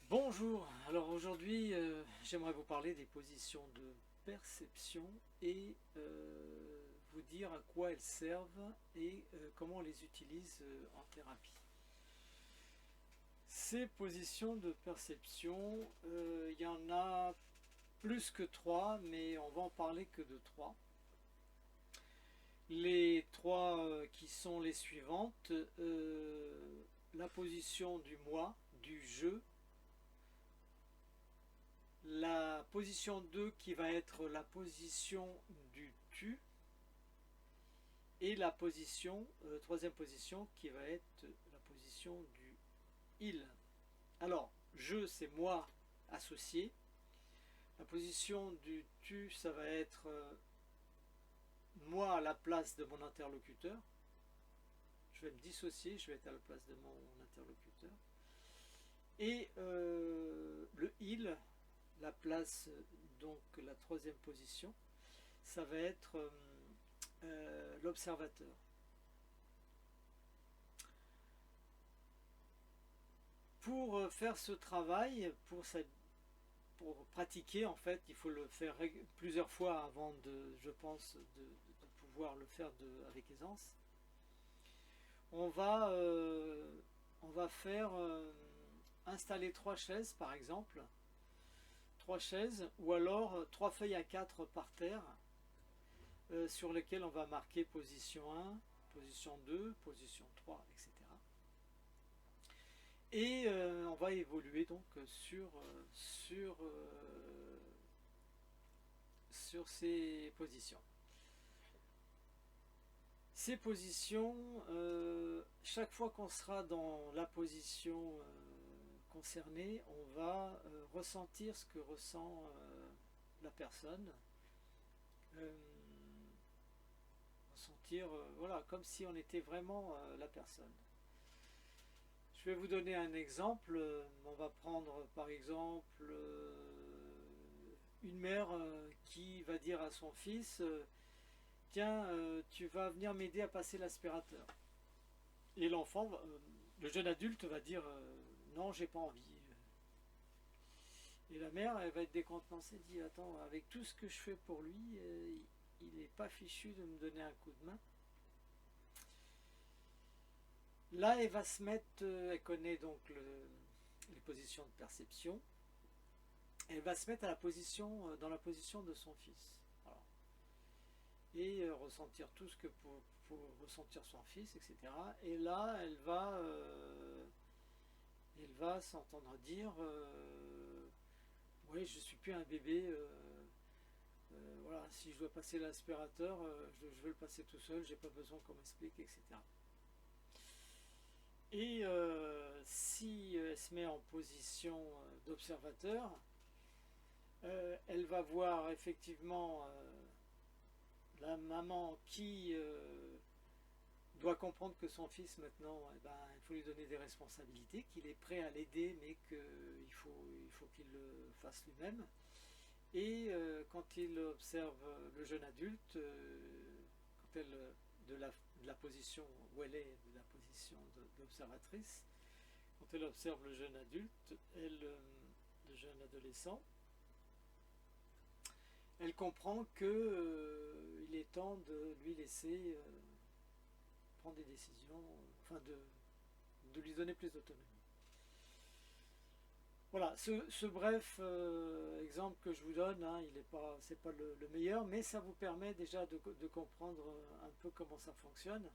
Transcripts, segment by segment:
Bonjour, alors aujourd'hui j'aimerais vous parler des positions de perception et vous dire à quoi elles servent et comment on les utilise en thérapie. Ces positions de perception, il y en a plus que trois, mais on va en parler que de trois. Les trois qui sont les suivantes, la position du moi, du je, la position 2 qui va être la position du tu, et la position, troisième position qui va être la position du il. Alors, je c'est moi associé, la position du tu ça va être moi à la place de mon interlocuteur, je vais me dissocier, je vais être à la place de mon interlocuteur, et le il, la place, donc la troisième position, ça va être l'observateur. Pour faire ce travail, pour pratiquer, en fait, il faut le faire plusieurs fois avant de, je pense, de pouvoir le faire avec aisance. On va faire installer trois chaises, par exemple, trois chaises, ou alors trois feuilles à 4 par terre, sur lesquelles on va marquer position 1, position 2, position 3, etc. Et on va évoluer donc sur ces positions. Ces positions, chaque fois qu'on sera dans la position concernée, on va ressentir ce que ressent la personne. Ressentir, voilà, comme si on était vraiment la personne. Je vais vous donner un exemple. On va prendre par exemple une mère qui va dire à son fils tiens, tu vas venir m'aider à passer l'aspirateur. Et l'enfant, le jeune adulte va dire non, j'ai pas envie. Et la mère, elle va être décontenancée, dit attends, avec tout ce que je fais pour lui, il n'est pas fichu de me donner un coup de main. Là, elle va se mettre, elle connaît donc les positions de perception, elle va se mettre à dans la position de son fils. Voilà. Et ressentir tout ce que pour ressentir son fils, etc. Et là, elle va s'entendre dire oui, je suis plus un bébé. Voilà, si je dois passer l'aspirateur, je veux le passer tout seul, j'ai pas besoin qu'on m'explique, etc. Et si elle se met en position d'observateur, elle va voir effectivement la maman qui doit comprendre que son fils maintenant, eh ben, il faut lui donner des responsabilités, qu'il est prêt à l'aider, mais qu'il faut qu'il le fasse lui-même. Et quand il observe le jeune adulte, quand elle, de la position où elle est, de la position d'observatrice, quand elle observe le jeune adulte, le jeune adolescent, elle comprend qu'il est temps de lui laisser prendre des décisions, enfin de lui donner plus d'autonomie. Voilà, ce bref exemple que je vous donne, hein, c'est pas le meilleur, mais ça vous permet déjà de comprendre un peu comment ça fonctionne.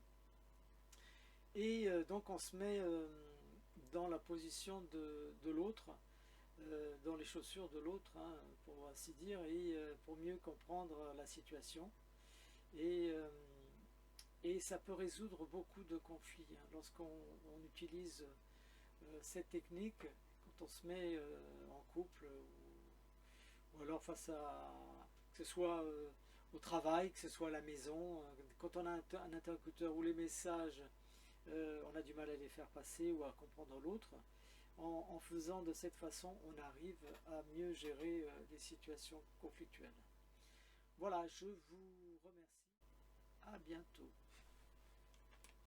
Et donc on se met dans la position de l'autre, dans les chaussures de l'autre, hein, pour ainsi dire, et pour mieux comprendre la situation. Et, euh, et ça peut résoudre beaucoup de conflits, hein, lorsqu'on utilise cette technique, quand on se met en couple, ou alors face à, que ce soit au travail, que ce soit à la maison, quand on a un interlocuteur où les messages, on a du mal à les faire passer ou à comprendre l'autre, en faisant de cette façon, on arrive à mieux gérer les situations conflictuelles. Voilà, je vous remercie. À bientôt.